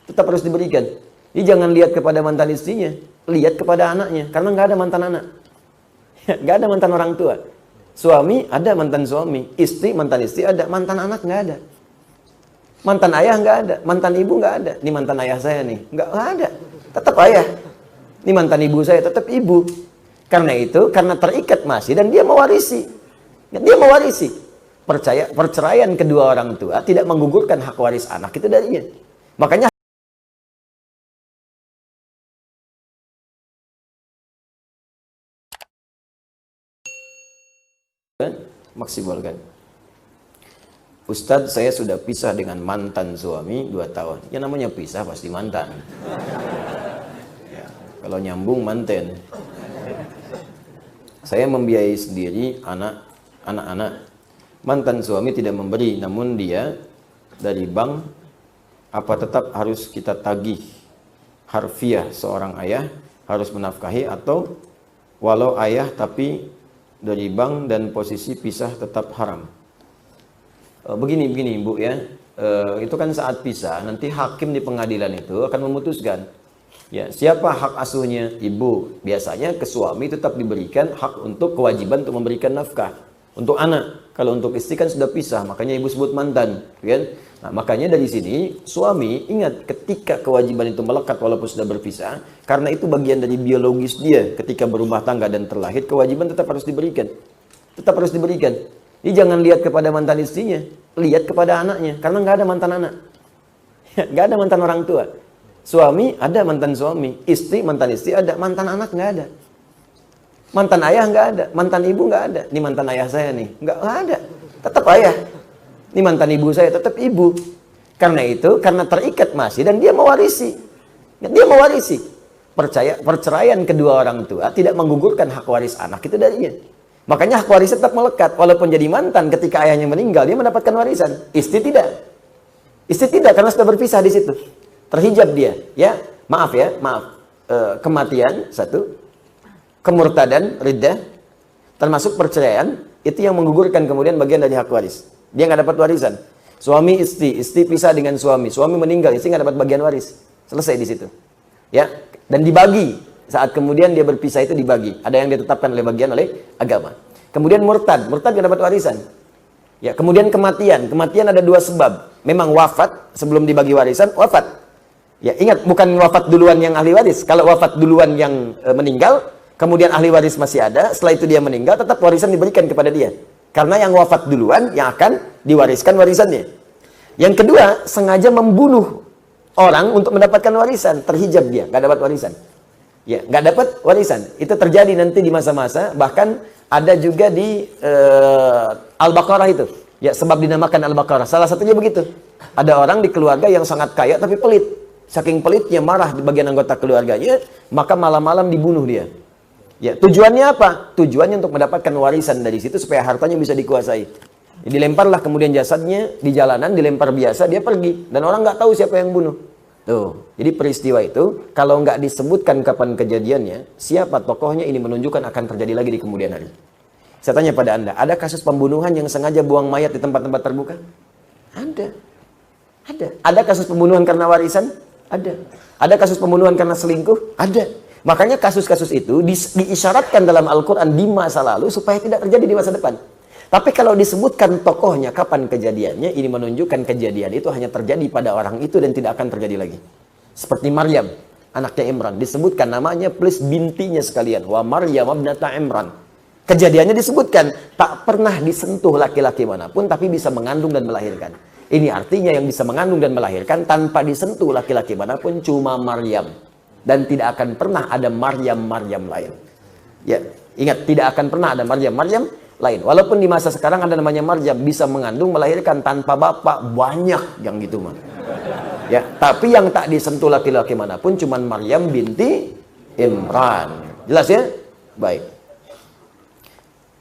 tetap harus diberikan. Jadi jangan lihat kepada mantan istrinya, lihat kepada anaknya, karena nggak ada mantan anak. Nggak ada mantan orang tua. Suami ada mantan suami, istri mantan istri ada, mantan anak nggak ada. Mantan ayah nggak ada, mantan ibu nggak ada. Ini mantan ayah saya nih, nggak ada. Tetap ayah. Ini mantan ibu saya, tetap ibu. Karena itu, karena terikat masih dan dia mewarisi. Dia mewarisi. Perceraian kedua orang tua tidak menggugurkan hak waris anak itu darinya. Makanya maksimalkan. Ustadz, saya sudah pisah dengan mantan suami 2 tahun. Ya namanya pisah pasti mantan. Ya, kalau nyambung manten. Saya membiayai sendiri anak-anak. Mantan suami tidak memberi, namun dia dari bank. Apa tetap harus kita tagih harfiah seorang ayah harus menafkahi, atau walau ayah tapi dari bank dan posisi pisah tetap haram? Begini Bu ya, itu kan saat pisah nanti hakim di pengadilan itu akan memutuskan ya siapa hak asuhnya. Ibu biasanya ke suami tetap diberikan hak untuk kewajiban untuk memberikan nafkah untuk anak. Kalau untuk istri kan sudah pisah, makanya ibu sebut mantan, kan? Nah, makanya dari sini suami ingat ketika kewajiban itu melekat walaupun sudah berpisah, karena itu bagian dari biologis dia. Ketika berumah tangga dan terlahir, kewajiban tetap harus diberikan, tetap harus diberikan. Jadi jangan lihat kepada mantan istrinya, lihat kepada anaknya, karena nggak ada mantan anak. Nggak ada mantan orang tua. Suami ada mantan suami, istri mantan istri ada, mantan anak nggak ada. Mantan ayah nggak ada, mantan ibu nggak ada. Ini mantan ayah saya nih, nggak ada. Tetap ayah. Ini mantan ibu saya, tetap ibu. Karena itu, karena terikat masih dan dia mewarisi. Dia mewarisi. Perceraian kedua orang tua tidak menggugurkan hak waris anak itu darinya. Makanya hak waris tetap melekat. Walaupun jadi mantan, ketika ayahnya meninggal, dia mendapatkan warisan. Istri tidak. Istri tidak, karena sudah berpisah di situ. Terhijab dia. Ya, maaf ya, maaf. Kematian, satu. Kemurtadan, riddah, termasuk perceraian, itu yang menggugurkan kemudian bagian dari hak waris. Dia nggak dapat warisan. Suami istri pisah dengan suami meninggal, istri nggak dapat bagian waris. Selesai di situ. Ya, dan dibagi. Saat kemudian dia berpisah itu dibagi. Ada yang ditetapkan oleh agama. Kemudian murtad nggak dapat warisan. Ya, kemudian kematian ada 2 sebab. Memang wafat sebelum dibagi warisan, wafat. Ya, ingat bukan wafat duluan yang ahli waris. Kalau wafat duluan yang meninggal, kemudian ahli waris masih ada, setelah itu dia meninggal, tetap warisan diberikan kepada dia. Karena yang wafat duluan yang akan diwariskan warisannya. Yang kedua, sengaja membunuh orang untuk mendapatkan warisan, terhijab dia, nggak dapat warisan. Ya, nggak dapat warisan. Itu terjadi nanti di masa-masa, bahkan ada juga di Al-Baqarah itu. Ya, sebab dinamakan Al-Baqarah. Salah satunya begitu. Ada orang di keluarga yang sangat kaya tapi pelit. Saking pelitnya marah di bagian anggota keluarganya, maka malam-malam dibunuh dia. Ya, tujuannya apa? Tujuannya untuk mendapatkan warisan dari situ supaya hartanya bisa dikuasai. Dilemparlah kemudian jasadnya di jalanan, dilempar biasa, dia pergi. Dan orang nggak tahu siapa yang bunuh. Tuh, jadi peristiwa itu, kalau nggak disebutkan kapan kejadiannya, siapa tokohnya, ini menunjukkan akan terjadi lagi di kemudian hari. Saya tanya pada Anda, ada kasus pembunuhan yang sengaja buang mayat di tempat-tempat terbuka? Ada. Ada. Ada kasus pembunuhan karena warisan? Ada. Ada kasus pembunuhan karena selingkuh? Ada. Makanya kasus-kasus itu diisyaratkan dalam Al-Quran di masa lalu supaya tidak terjadi di masa depan. Tapi kalau disebutkan tokohnya, kapan kejadiannya, ini menunjukkan kejadian itu hanya terjadi pada orang itu dan tidak akan terjadi lagi. Seperti Maryam, anaknya Imran. Disebutkan namanya plus bintinya sekalian. Wa Maryam ibnata Imran. Kejadiannya disebutkan, tak pernah disentuh laki-laki manapun, tapi bisa mengandung dan melahirkan. Ini artinya yang bisa mengandung dan melahirkan tanpa disentuh laki-laki manapun cuma Maryam. Dan tidak akan pernah ada Maryam lain. Ya, ingat, tidak akan pernah ada Maryam lain. Walaupun di masa sekarang ada namanya Maryam, bisa mengandung, melahirkan tanpa bapak, banyak yang gitu mah. Ya, tapi yang tak disentuh laki-laki manapun cuman Maryam binti Imran. Jelas ya? Baik.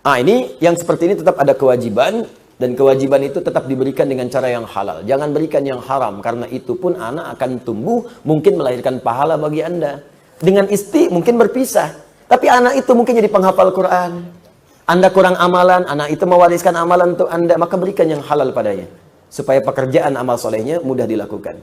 Ini yang seperti ini tetap ada kewajiban. Dan kewajiban itu tetap diberikan dengan cara yang halal. Jangan berikan yang haram. Karena itu pun anak akan tumbuh, mungkin melahirkan pahala bagi Anda. Dengan istri mungkin berpisah. Tapi anak itu mungkin jadi penghafal Quran. Anda kurang amalan, anak itu mewariskan amalan untuk Anda. Maka berikan yang halal padanya. Supaya pekerjaan amal solehnya mudah dilakukan.